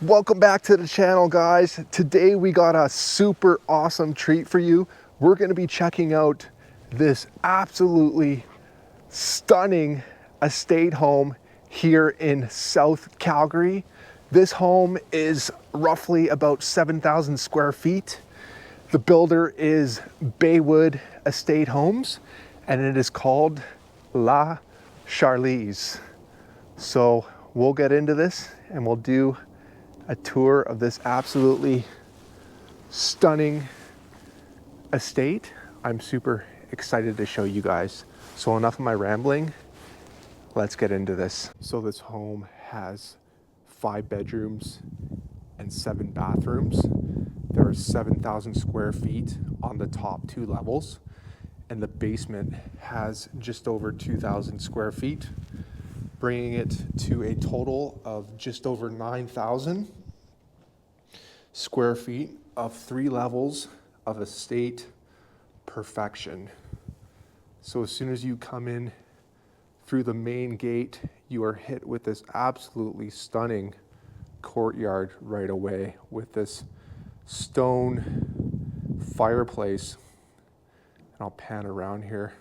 Welcome back to the channel, guys. Today we got a super awesome treat for you. We're going to be checking out this absolutely stunning estate home here in South Calgary. This home is roughly about 7,000 square feet. The builder is Baywood Estate Homes, and it is called La Charlize. So we'll get into this and we'll do a tour of this absolutely stunning estate. I'm super excited to show you guys. So enough of my rambling, let's get into this. So this home has 5 bedrooms and 7 bathrooms. There are 7,000 square feet on the top 2 levels, and the basement has just over 2,000 square feet, bringing it to a total of just over 9,000 square feet of 3 levels of estate perfection. So as soon as you come in through the main gate, you are hit with this absolutely stunning courtyard right away with this stone fireplace. And I'll pan around here.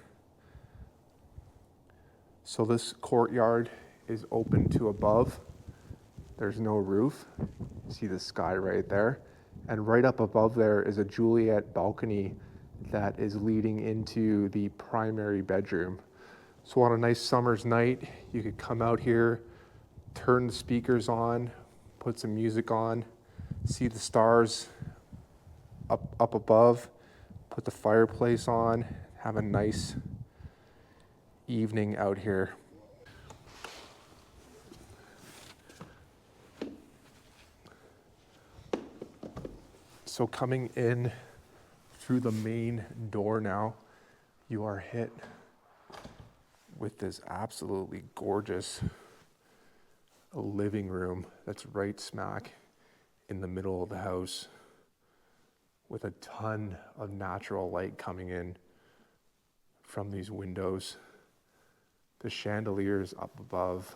So this courtyard is open to above. There's no roof. See the sky right there. And right up above there is a Juliet balcony that is leading into the primary bedroom. So on a nice summer's night, you could come out here, turn the speakers on, put some music on, see the stars up above, put the fireplace on, have a nice evening out here. So coming in through the main door now, you are hit with this absolutely gorgeous living room that's right smack in the middle of the house, with a ton of natural light coming in from these windows. The chandeliers up above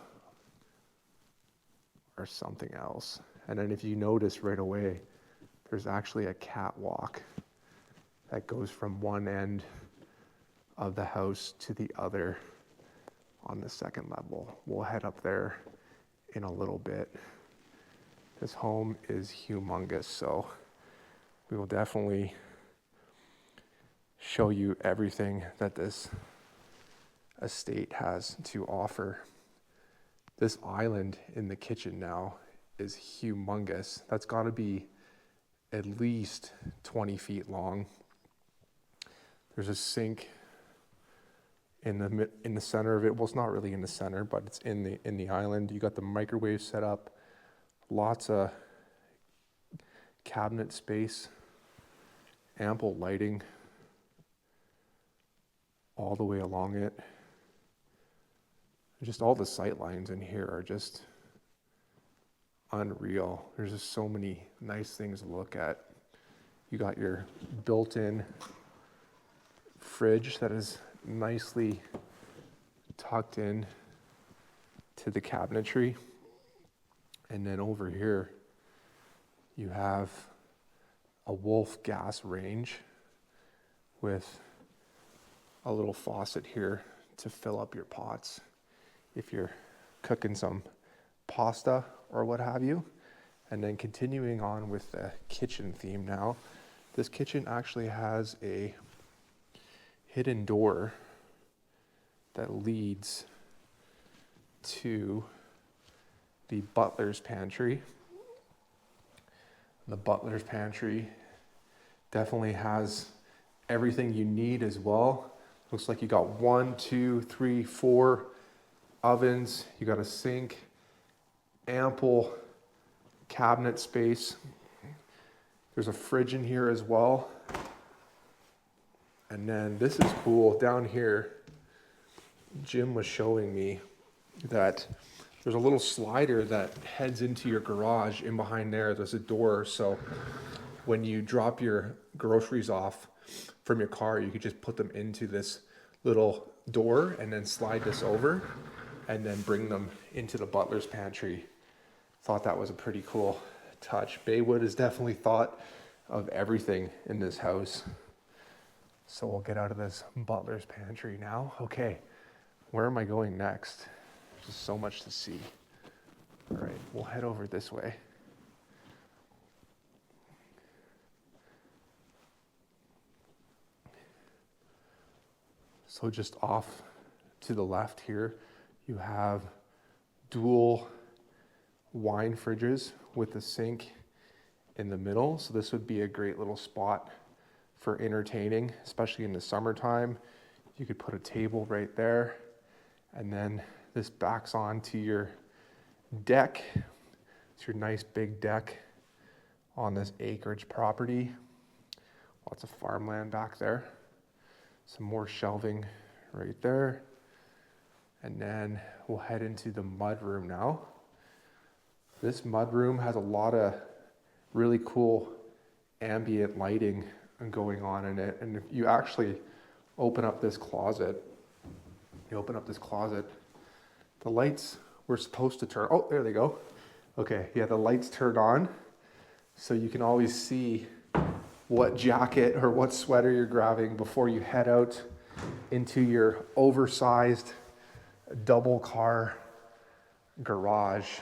are something else. And then if you notice right away, there's actually a catwalk that goes from one end of the house to the other on the second level. We'll head up there in a little bit. This home is humongous, so we will definitely show you everything that this estate has to offer. This island in the kitchen now is humongous. That's got to be at least 20 feet long. There's a sink in the center of it. Well, it's not really in the center, but it's in the island. You got the microwave set up, lots of cabinet space, ample lighting all the way along it. Just all the sight lines in here are just unreal. There's just so many nice things to look at. You got your built-in fridge that is nicely tucked in to the cabinetry. And then over here, you have a Wolf gas range with a little faucet here to fill up your pots if you're cooking some pasta or what have you. And then continuing on with the kitchen theme now, this kitchen actually has a hidden door that leads to the butler's pantry. The butler's pantry definitely has everything you need as well. Looks like you got 1, 2, 3, 4 ovens. You got a sink, ample cabinet space. There's a fridge in here as well. And then this is cool. Down here, Jim was showing me that there's a little slider that heads into your garage. In behind there's a door. So when you drop your groceries off from your car, you could just put them into this little door and then slide this over and then bring them into the butler's pantry. Thought that was a pretty cool touch. Baywood has definitely thought of everything in this house. So we'll get out of this Butler's pantry now. Okay, where am I going next? There's just so much to see. All right, we'll head over this way. So just off to the left here, you have dual wine fridges with a sink in the middle. So this would be a great little spot for entertaining, especially in the summertime. You could put a table right there, and then this backs onto your deck. It's your nice big deck on this acreage property. Lots of farmland back there. Some more shelving right there. And then we'll head into the mud room now. This mud room has a lot of really cool ambient lighting going on in it. And if you actually open up this closet, the lights were supposed to turn, oh, there they go. Okay, yeah, the lights turned on. So you can always see what jacket or what sweater you're grabbing before you head out into your oversized double car garage.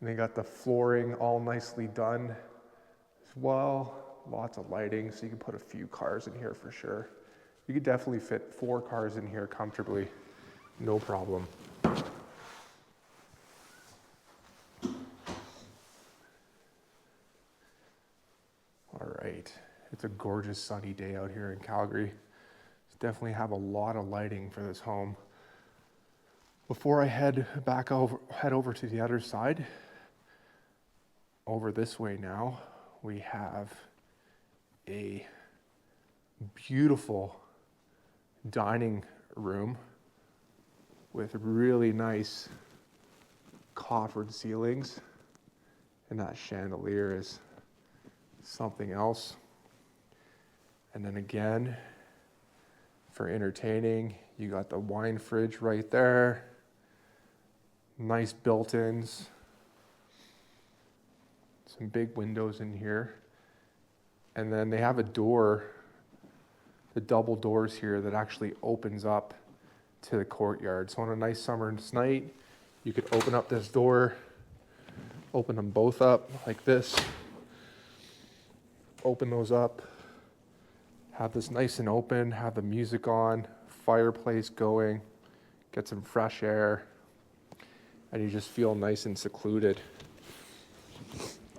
And they got the flooring all nicely done as well. Lots of lighting, so you can put a few cars in here for sure. You could definitely fit 4 cars in here comfortably, no problem. All right, it's a gorgeous sunny day out here in Calgary. Definitely have a lot of lighting for this home. Before I head over to the other side, over this way now, we have a beautiful dining room with really nice coffered ceilings, and that chandelier is something else. And then again, for entertaining, you got the wine fridge right there. Nice built-ins. Some big windows in here. And then they have a door, the double doors here that actually opens up to the courtyard. So on a nice summer's night, you could open up this door, open them both up like this. Open those up. Have this nice and open, have the music on, fireplace going, get some fresh air, and you just feel nice and secluded.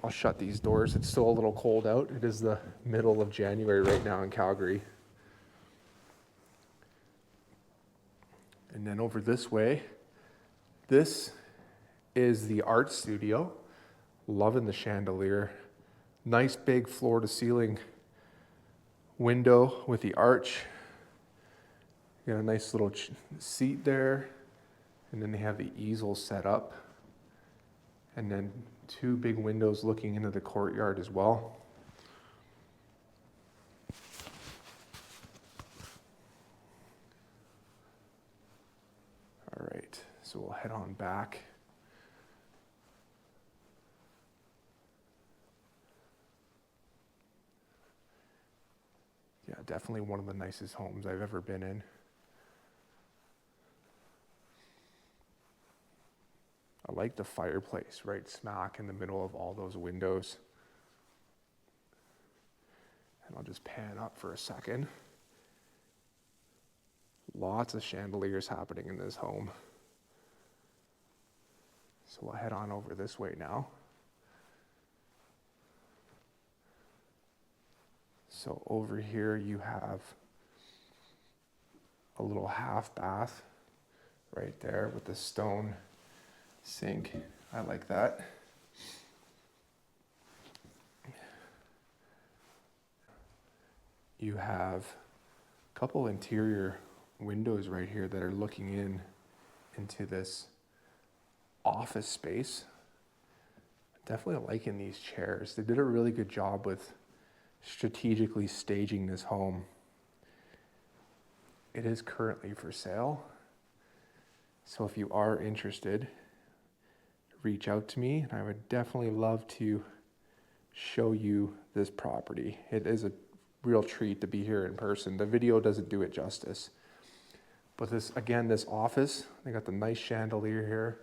I'll shut these doors. It's still a little cold out. It is the middle of January right now in Calgary. And then over this way, this is the art studio. Loving the chandelier. Nice big floor to ceiling window with the arch. You got a nice little seat there, and then they have the easel set up, and then 2 big windows looking into the courtyard as well. All right, so we'll head on back. Yeah, definitely one of the nicest homes I've ever been in. I like the fireplace right smack in the middle of all those windows. And I'll just pan up for a second. Lots of chandeliers happening in this home. So we'll head on over this way now. So over here you have a little half bath right there with the stone sink. I like that. You have a couple interior windows right here that are looking into this office space. Definitely liking these chairs. They did a really good job with strategically staging this home. It is currently for sale. So if you are interested, reach out to me. I would definitely love to show you this property. It is a real treat to be here in person. The video doesn't do it justice. But this, again, this office, they got the nice chandelier here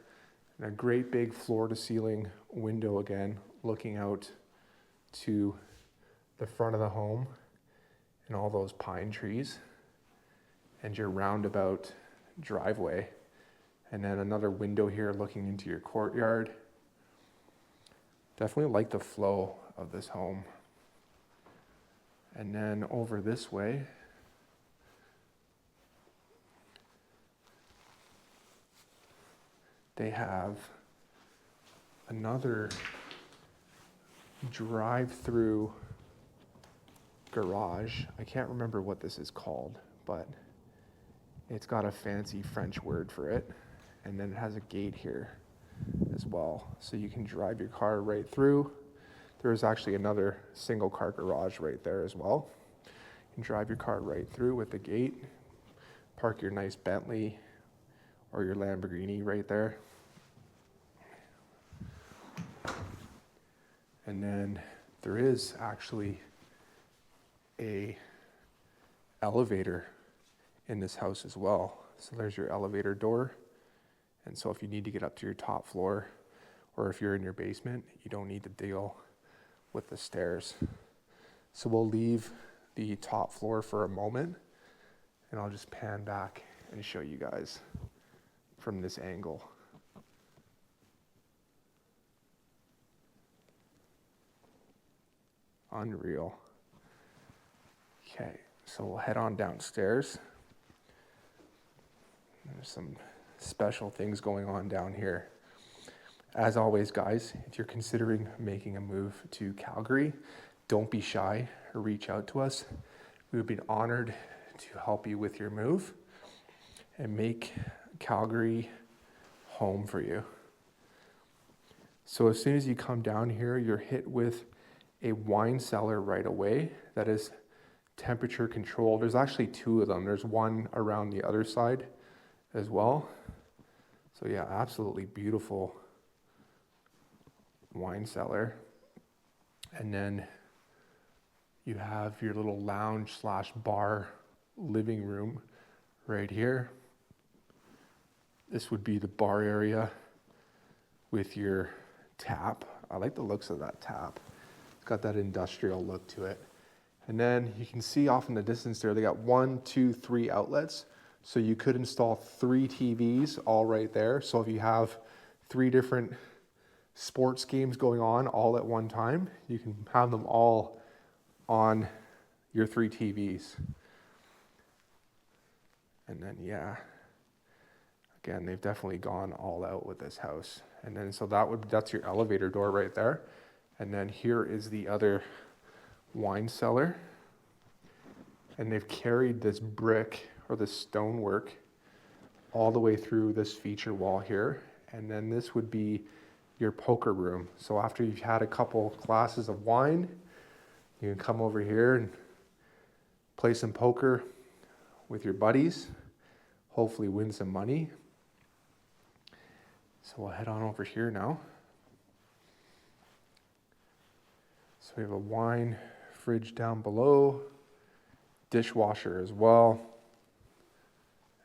and a great big floor to ceiling window again, looking out to the front of the home and all those pine trees and your roundabout driveway. And then another window here looking into your courtyard. Definitely like the flow of this home. And then over this way, they have another drive-through garage. I can't remember what this is called, but it's got a fancy French word for it. And then it has a gate here as well. So you can drive your car right through. There's actually another single car garage right there as well. You can drive your car right through with the gate, park your nice Bentley or your Lamborghini right there. And then there is actually a elevator in this house as well. So there's your elevator door. And so if you need to get up to your top floor, or if you're in your basement, you don't need to deal with the stairs. So we'll leave the top floor for a moment, and I'll just pan back and show you guys from this angle. Unreal. Okay, so we'll head on downstairs. There's some special things going on down here. As always, guys, if you're considering making a move to Calgary, don't be shy or reach out to us. We would be honored to help you with your move and make Calgary home for you. So as soon as you come down here, you're hit with a wine cellar right away that is temperature controlled. There's actually two of them. There's one around the other side as well. So yeah, absolutely beautiful wine cellar. And then you have your little lounge slash bar living room right here. This would be the bar area with your tap. I like the looks of that tap. It's got that industrial look to it. And then you can see off in the distance there, they got 1, 2, 3 outlets. So you could install 3 TVs all right there. So if you have 3 different sports games going on all at one time, you can have them all on your 3 TVs. And then, yeah, again, they've definitely gone all out with this house. And then, so that's your elevator door right there. And then here is the other wine cellar. And they've carried this brick or the stonework all the way through this feature wall here. And then this would be your poker room. So after you've had a couple glasses of wine, you can come over here and play some poker with your buddies, hopefully win some money. So we'll head on over here now. So we have a wine fridge down below, dishwasher as well.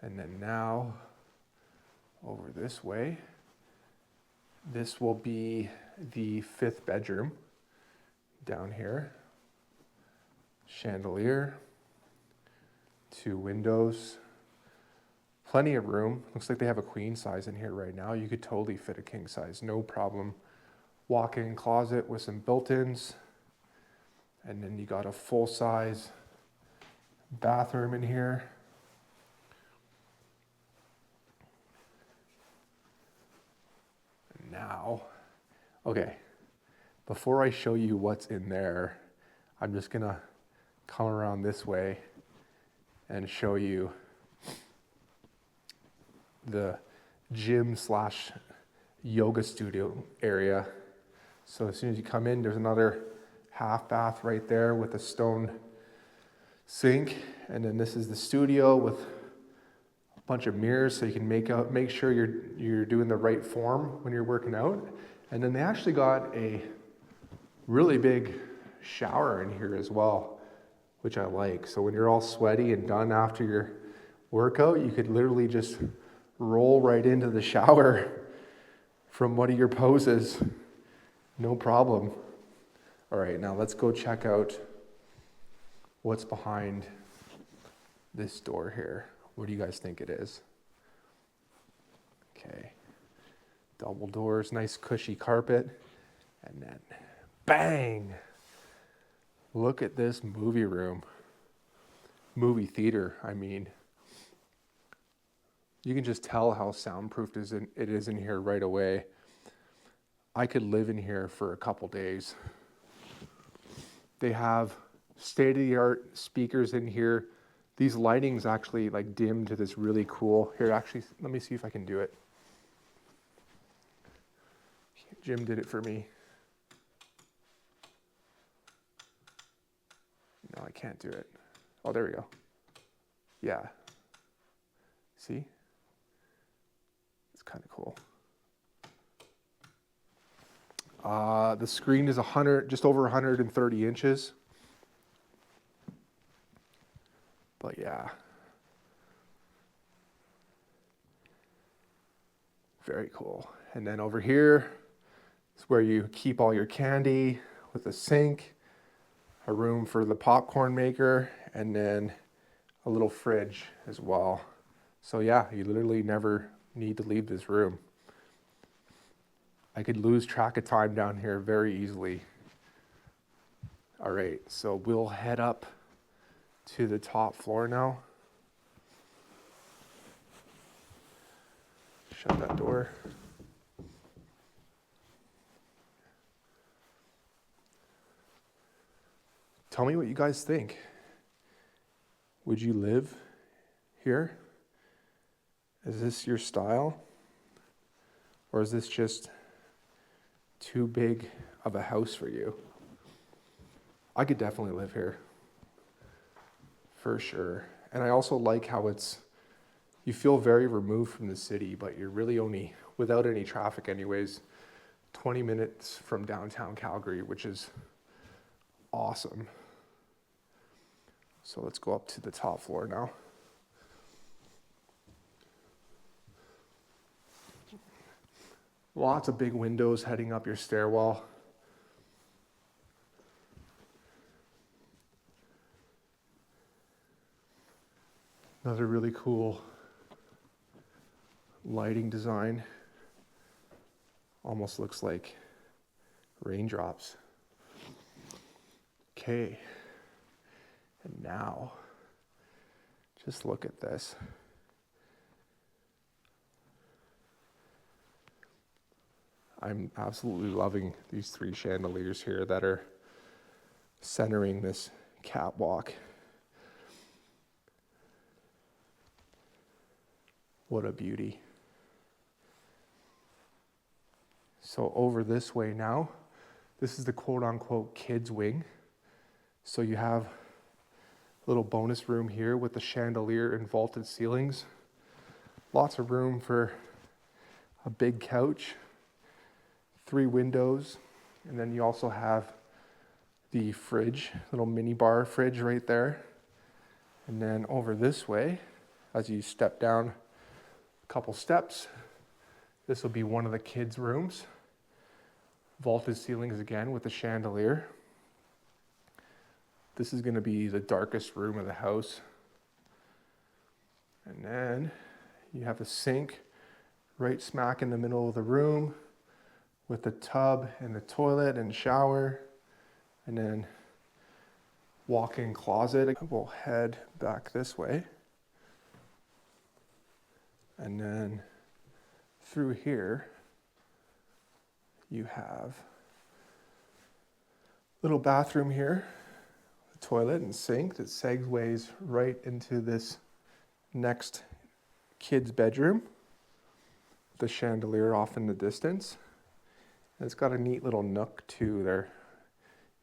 And then now, over this way, this will be the 5th bedroom down here. Chandelier, 2 windows, plenty of room. Looks like they have a queen size in here right now. You could totally fit a king size, no problem. Walk-in closet with some built-ins. And then you got a full-size bathroom in here. Now, okay, before I show you what's in there, I'm just gonna come around this way and show you the gym slash yoga studio area. So as soon as you come in, there's another half bath right there with a stone sink. And then this is the studio with bunch of mirrors so you can make sure you're doing the right form when you're working out. And then they actually got a really big shower in here as well, which I like. So when you're all sweaty and done after your workout, you could literally just roll right into the shower from one of your poses, no problem. All right, now let's go check out what's behind this door here. What do you guys think it is? Okay, double doors, nice cushy carpet, and then bang! Look at this movie room. Movie theater, I mean. You can just tell how soundproofed it is in here right away. I could live in here for a couple days. They have state-of-the-art speakers in here. These lighting's actually like dimmed to this really cool. Here, actually, let me see if I can do it. Jim did it for me. No, I can't do it. Oh, there we go. Yeah. See? It's kind of cool. The screen is just over 130 inches. But yeah. Very cool. And then over here is where you keep all your candy with a sink, a room for the popcorn maker, and then a little fridge as well. So yeah, you literally never need to leave this room. I could lose track of time down here very easily. All right, so we'll head up to the top floor now. Shut that door. Tell me what you guys think. Would you live here? Is this your style? Or is this just too big of a house for you? I could definitely live here, for sure. And I also like how you feel very removed from the city, but you're really only, without any traffic anyways, 20 minutes from downtown Calgary, which is awesome. So let's go up to the top floor now. Lots of big windows heading up your stairwell. Another really cool lighting design. Almost looks like raindrops. Okay. And now, just look at this. I'm absolutely loving these three chandeliers here that are centering this catwalk. What a beauty. So over this way now, this is the quote-unquote kids wing. So you have a little bonus room here with the chandelier and vaulted ceilings. Lots of room for a big couch. 3 windows, and then you also have the fridge, little mini bar fridge right there. And then over this way, as you step down a couple steps, this will be one of the kids' rooms. Vaulted ceilings again with the chandelier. This is going to be the darkest room of the house. And then you have a sink right smack in the middle of the room, with the tub and the toilet and shower, and then walk-in closet. We'll head back this way. And then through here, you have a little bathroom here, the toilet and sink that segues right into this next kid's bedroom. The chandelier off in the distance. And it's got a neat little nook too there.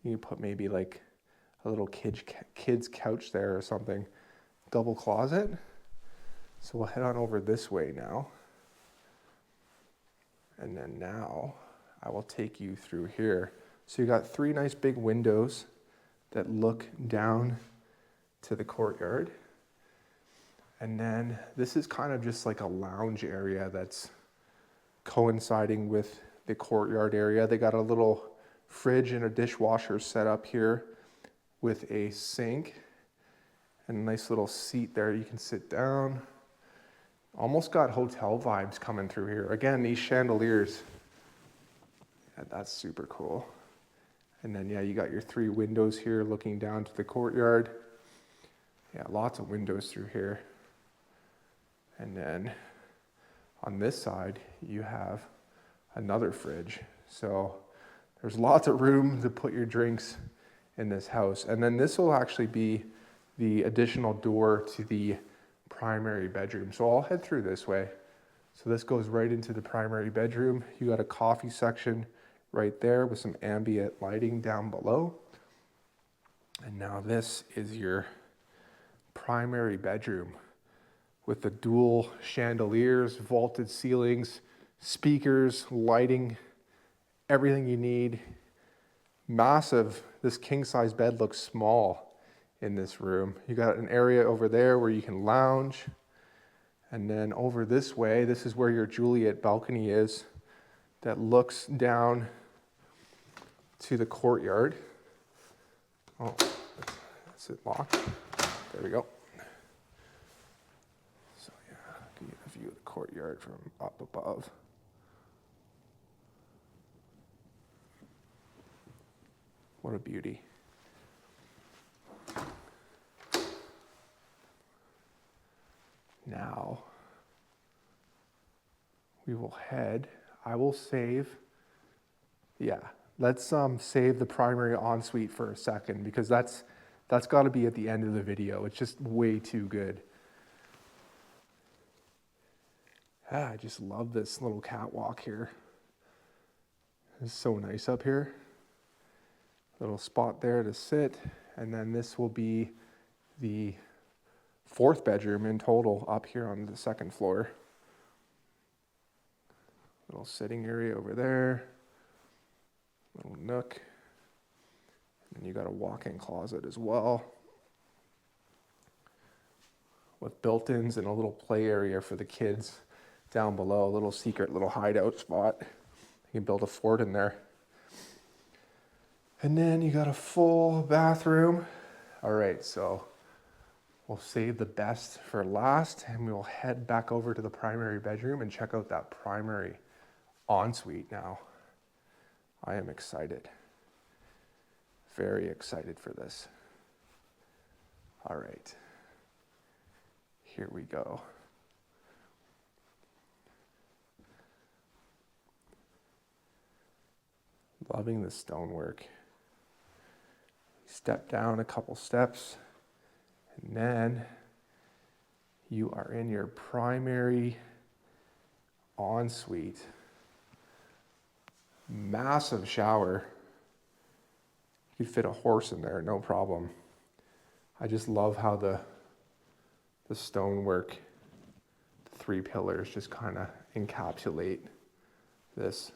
You can put maybe like a little kid's couch there or something. Double closet. So we'll head on over this way now. And then now I will take you through here. So you got 3 nice big windows that look down to the courtyard. And then this is kind of just like a lounge area that's coinciding with the courtyard area. They got a little fridge and a dishwasher set up here with a sink and a nice little seat there. You can sit down. Almost got hotel vibes coming through here. Again, these chandeliers, yeah, that's super cool. And then, yeah, you got your 3 windows here looking down to the courtyard. Yeah, lots of windows through here. And then on this side, you have another fridge. So there's lots of room to put your drinks in this house. And then this will actually be the additional door to the primary bedroom. So I'll head through this way. So this goes right into the primary bedroom. You got a coffee section right there with some ambient lighting down below. And now this is your primary bedroom with the dual chandeliers, vaulted ceilings, speakers, lighting, everything you need. Massive. This king size bed looks small in this room. You got an area over there where you can lounge. And then over this way, this is where your Juliet balcony is that looks down to the courtyard. Oh, is it locked? There we go. So yeah, you get a view of the courtyard from up above. What a beauty. Now, we will head, I will save, let's save the primary ensuite for a second because that's got to be at the end of the video. It's just way too good. I just love this little catwalk here. It's so nice up here. Little spot there to sit, and then this will be the 4th bedroom in total up here on the 2nd floor. Little sitting area over there, little nook, and you got a walk-in closet as well with built-ins and a little play area for the kids down below, a little secret little hideout spot. You can build a fort in there. And then you got a full bathroom. All right, so we'll save the best for last and we'll head back over to the primary bedroom and check out that primary ensuite now. I am excited. Very excited for this. All right, here we go. Loving the stonework. Step down a couple steps, and then you are in your primary ensuite. Massive shower. You could fit a horse in there, no problem. I just love how the stonework, the 3 pillars just kind of encapsulate this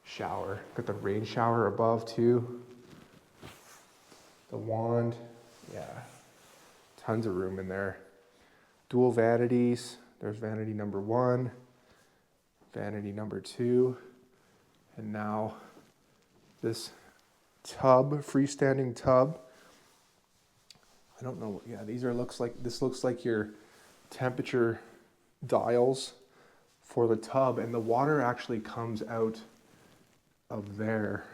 shower. Got the rain shower above too. The wand, yeah, tons of room in there. Dual vanities. There's vanity number 1, vanity number 2, and now this tub, freestanding tub. I don't know. Yeah, this looks like your temperature dials for the tub, and the water actually comes out of there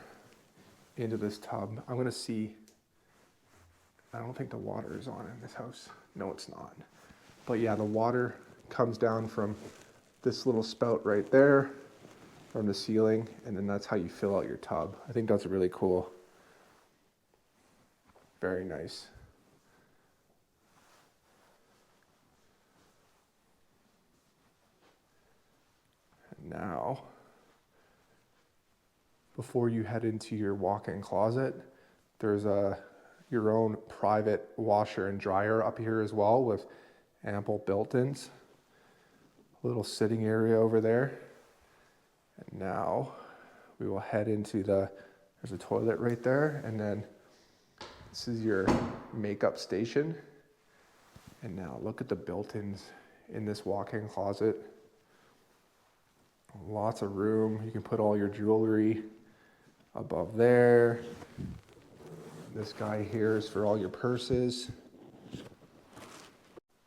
into this tub. I'm gonna see. I don't think the water is on in this house. No, it's not. But yeah, the water comes down from this little spout right there from the ceiling, and then that's how you fill out your tub. I think that's really cool. Very nice. And now, before you head into your walk-in closet, there's your own private washer and dryer up here as well with ample built-ins, a little sitting area over there. And now we will head into there's a toilet right there, and then this is your makeup station. And now look at the built-ins in this walk-in closet. Lots of room. You can put all your jewelry above there. This guy here is for all your purses.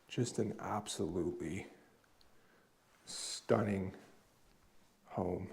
Just an absolutely stunning home.